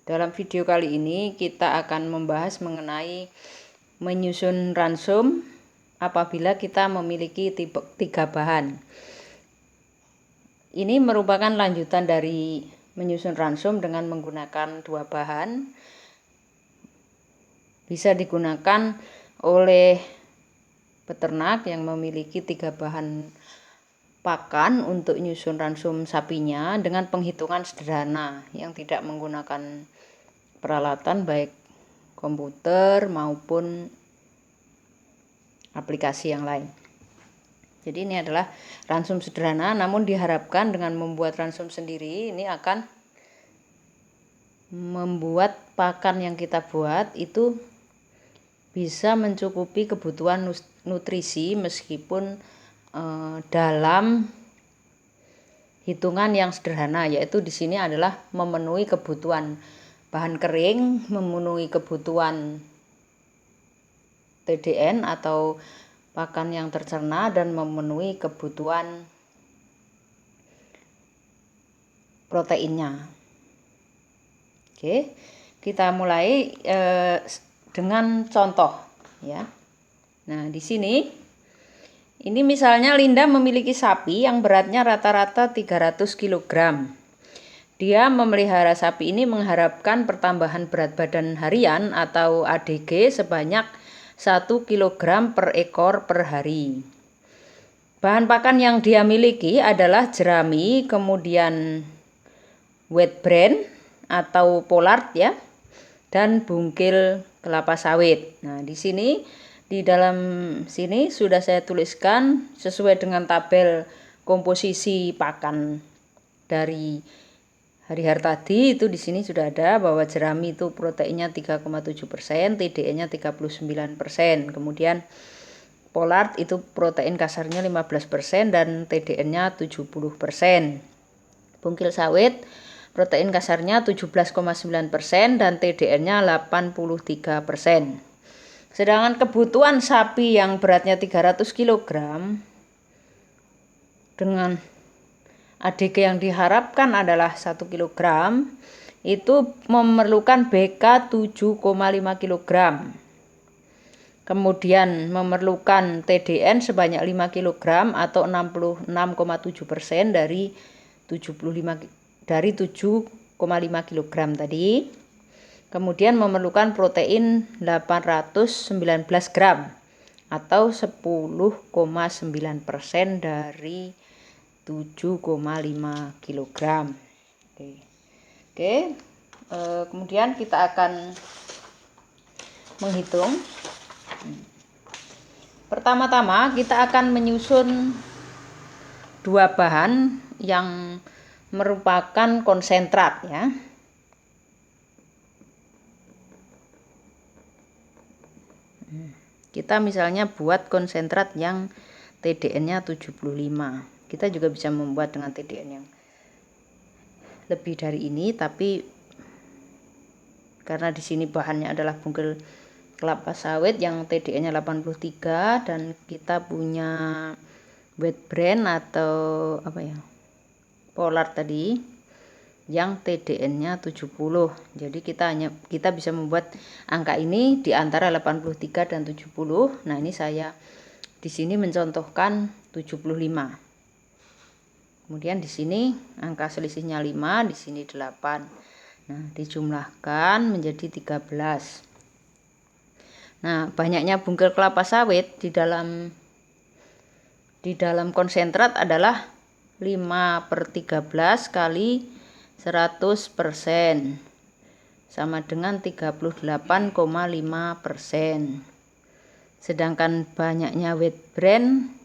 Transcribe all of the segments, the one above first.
Dalam video kali ini kita akan membahas mengenai menyusun ransum apabila kita memiliki tiga bahan. Ini merupakan lanjutan dari menyusun ransum dengan menggunakan dua bahan. Bisa digunakan oleh peternak yang memiliki tiga bahan pakan untuk nyusun ransum sapinya dengan penghitungan sederhana yang tidak menggunakan peralatan baik komputer maupun aplikasi yang lain. Jadi ini adalah ransum sederhana, namun diharapkan dengan membuat ransum sendiri ini akan membuat pakan yang kita buat itu bisa mencukupi kebutuhan nutrisi meskipun dalam hitungan yang sederhana, yaitu di sini adalah memenuhi kebutuhan bahan kering, memenuhi kebutuhan TDN atau pakan yang tercerna, dan memenuhi kebutuhan proteinnya. Oke, kita mulai dengan contoh ya. Nah, di sini ini misalnya Linda memiliki sapi yang beratnya rata-rata 300 kg. Dia memelihara sapi ini mengharapkan pertambahan berat badan harian atau ADG sebanyak 1 kg per ekor per hari. Bahan pakan yang dia miliki adalah jerami, kemudian wheat bran atau pollard ya, dan bungkil kelapa sawit. Nah, di dalam sini sudah saya tuliskan sesuai dengan tabel komposisi pakan dari hari-hari tadi. Itu di sini sudah ada bahwa jerami itu proteinnya 3,7%, TDN-nya 39%. Kemudian pollard itu protein kasarnya 15% dan TDN-nya 70%. Bungkil sawit protein kasarnya 17,9% dan TDN-nya 83%. Sedangkan kebutuhan sapi yang beratnya 300 kg dengan ADG yang diharapkan adalah 1 kg, itu memerlukan BK 7,5 kg. Kemudian memerlukan TDN sebanyak 5 kg atau 66,7% dari 7,5 kg tadi. Kemudian memerlukan protein 819 gram atau 10,9% dari 7,5 kg. Oke. Kemudian kita akan menghitung. Pertama-tama kita akan menyusun dua bahan yang merupakan konsentrat ya. Kita misalnya buat konsentrat yang TDN-nya 75. Kita juga bisa membuat dengan TDN yang lebih dari ini, tapi karena di sini bahannya adalah bungkil kelapa sawit yang TDN-nya 83 dan kita punya wheat bran atau pollard tadi yang TDN-nya 70. Jadi kita bisa membuat angka ini di antara 83 dan 70. Nah, ini saya di sini mencontohkan 75. Kemudian di sini angka selisihnya 5, di sini 8. Nah, dijumlahkan menjadi 13. Nah, banyaknya bungkil kelapa sawit di dalam konsentrat adalah 5/13 kali 100% sama dengan 38,5%. Sedangkan banyaknya wheat bran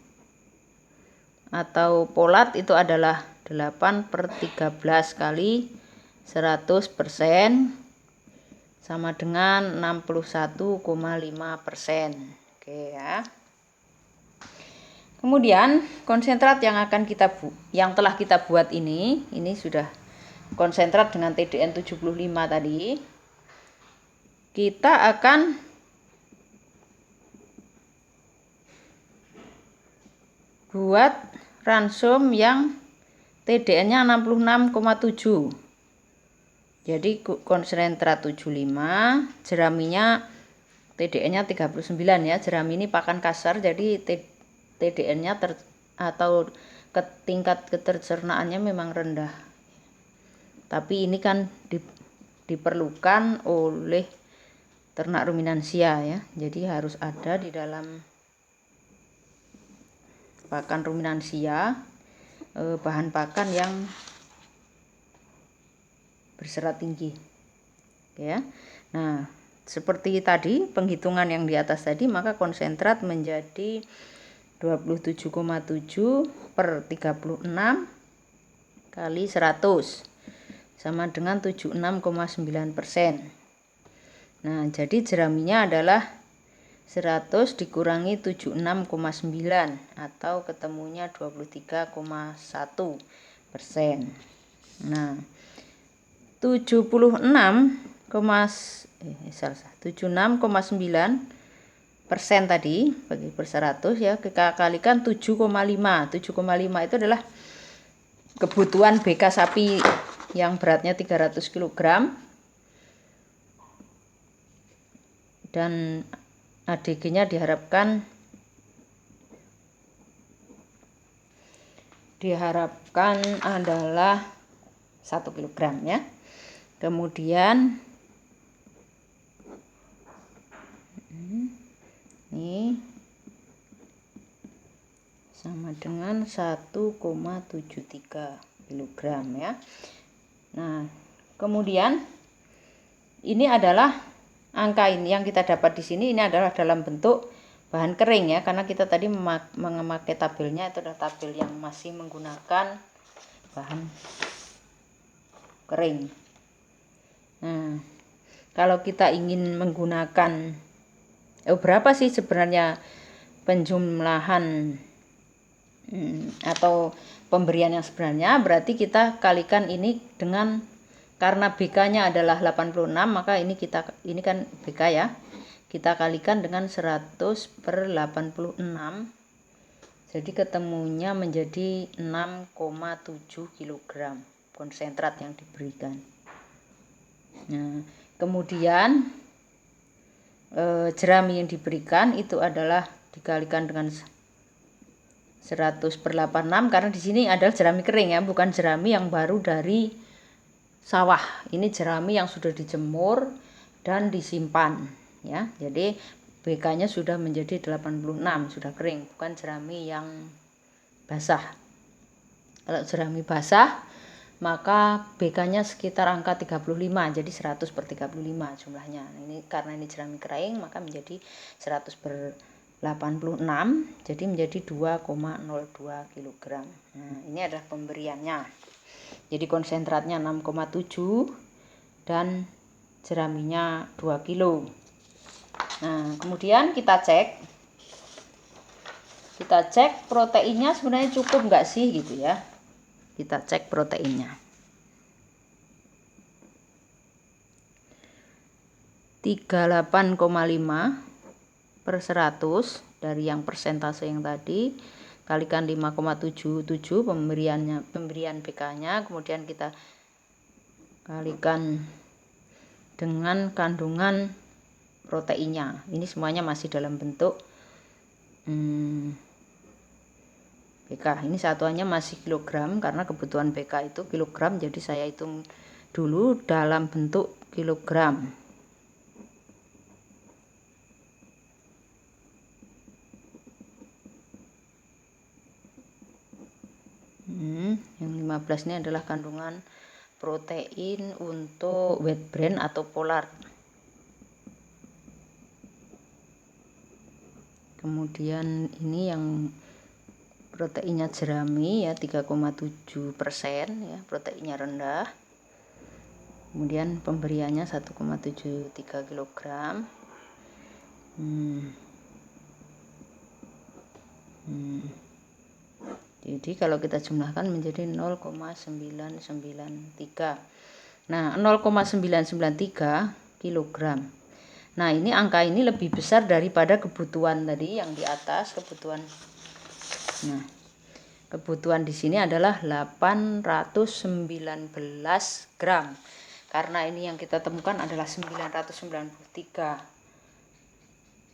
atau pollard itu adalah 8/13 kali 100% sama dengan 61,5%. Oke ya. Kemudian konsentrat yang telah kita buat ini sudah konsentrat dengan TDN 75 tadi. Kita akan buat ransum yang TDN-nya 66,7. Jadi konsentrat 75, jeraminya TDN-nya 39 ya. Jerami ini pakan kasar, jadi TDN-nya atau tingkat ketercernaannya memang rendah. Tapi ini kan diperlukan oleh ternak ruminansia ya. Jadi harus ada di dalam pakan ruminansia bahan pakan yang berserat tinggi. Ya. Nah, seperti tadi penghitungan yang di atas tadi, maka konsentrat menjadi 27,7 per 36 kali 100 sama dengan 76,9%. Nah, jadi jeraminya adalah 100 dikurangi 76,9 atau ketemunya 23,1%. Nah, 76,9% tadi bagi per 100 ya, kita kalikan 7,5. 7,5 itu adalah kebutuhan BK sapi yang beratnya 300 kg dan ADG-nya diharapkan adalah 1 kg ya. Kemudian ini sama dengan 1,73 kg ya. Nah, kemudian ini adalah angka ini yang kita dapat di sini, ini adalah dalam bentuk bahan kering ya, karena kita tadi memakai tabelnya itu adalah tabel yang masih menggunakan bahan kering. Nah, kalau kita ingin menggunakan berapa sih sebenarnya penjumlahan atau pemberian yang sebenarnya, berarti kita kalikan ini dengan, karena BK-nya adalah 86, maka ini kan BK ya, kita kalikan dengan 100 per 86, jadi ketemunya menjadi 6,7 kg konsentrat yang diberikan. Nah, kemudian jerami yang diberikan itu adalah dikalikan dengan 100 per 86, karena di sini adalah jerami kering ya, bukan jerami yang baru dari sawah. Ini jerami yang sudah dijemur dan disimpan ya. Jadi BK-nya sudah menjadi 86, sudah kering, bukan jerami yang basah. Kalau jerami basah maka BK-nya sekitar angka 35, jadi 100 per 35 jumlahnya. Ini karena ini jerami kering maka menjadi 100 per 86, jadi menjadi 2,02 kg. Nah, ini adalah pemberiannya. Jadi konsentratnya 6,7 dan jeraminya 2 kg. Nah, kemudian kita cek proteinnya sebenarnya cukup nggak sih gitu ya. Kita cek proteinnya. 38,5 per 100 dari yang persentase yang tadi, kalikan 5,77 pemberian BK-nya, kemudian kita kalikan dengan kandungan proteinnya. Ini semuanya masih dalam bentuk BK. Ini satuannya masih kilogram karena kebutuhan BK itu kilogram, jadi saya hitung dulu dalam bentuk kilogram. Yang 15 ini adalah kandungan protein untuk wet brand atau polar. Kemudian ini yang proteinnya jerami ya, 3,7% ya, proteinnya rendah. Kemudian pemberiannya 1,73 kg. Jadi kalau kita jumlahkan menjadi 0,993. Nah, 0,993 kg. Nah, ini angka ini lebih besar daripada kebutuhan tadi yang di atas, kebutuhan. Nah, kebutuhan di sini adalah 819 gram. karena ini yang kita temukan adalah 993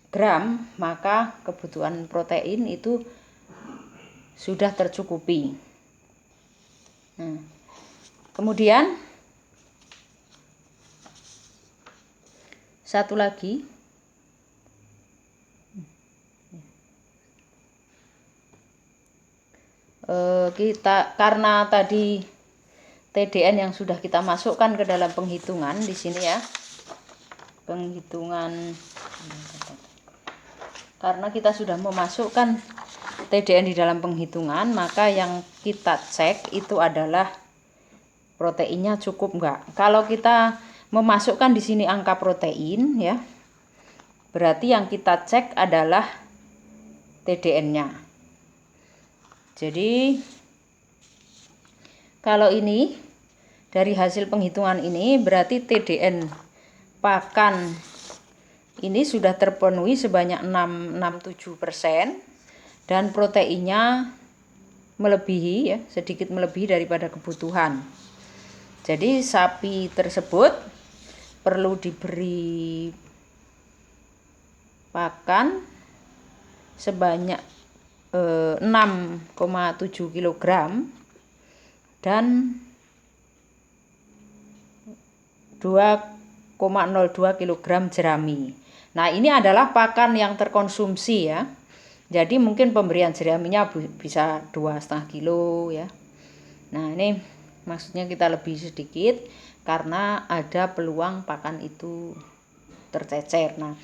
gram, maka kebutuhan protein itu sudah tercukupi. Nah, kemudian satu lagi, kita karena tadi TDN yang sudah kita masukkan ke dalam penghitungan di sini ya, penghitungan, karena kita sudah memasukkan TDN di dalam penghitungan, maka yang kita cek itu adalah proteinnya cukup enggak. Kalau kita memasukkan di sini angka protein ya, berarti yang kita cek adalah TDN-nya. Jadi kalau ini dari hasil penghitungan ini berarti TDN pakan ini sudah terpenuhi sebanyak 67% dan proteinnya melebihi ya, sedikit melebihi daripada kebutuhan. Jadi sapi tersebut perlu diberi pakan sebanyak 6,7 kg dan 2,02 kg jerami. Nah, ini adalah pakan yang terkonsumsi ya. Jadi mungkin pemberian jeraminya bisa 2,5 kilo ya. Nah, ini maksudnya kita lebih sedikit karena ada peluang pakan itu tercecer. Nah,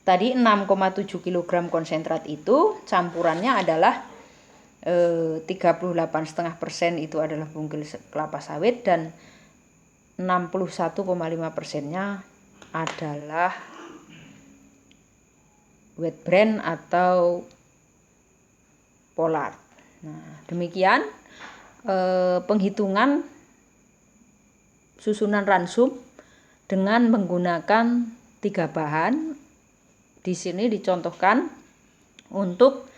tadi 6,7 kg konsentrat itu campurannya adalah 38,5% itu adalah bungkil kelapa sawit dan 61,5%-nya adalah wheat bran atau pollard. Nah, demikian penghitungan susunan ransum dengan menggunakan 3 bahan. Di sini dicontohkan untuk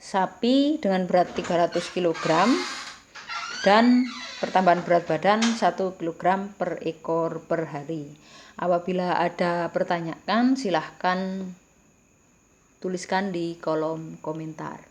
sapi dengan berat 300 kg dan pertambahan berat badan 1 kg per ekor per hari. Apabila ada pertanyaan silahkan tuliskan di kolom komentar.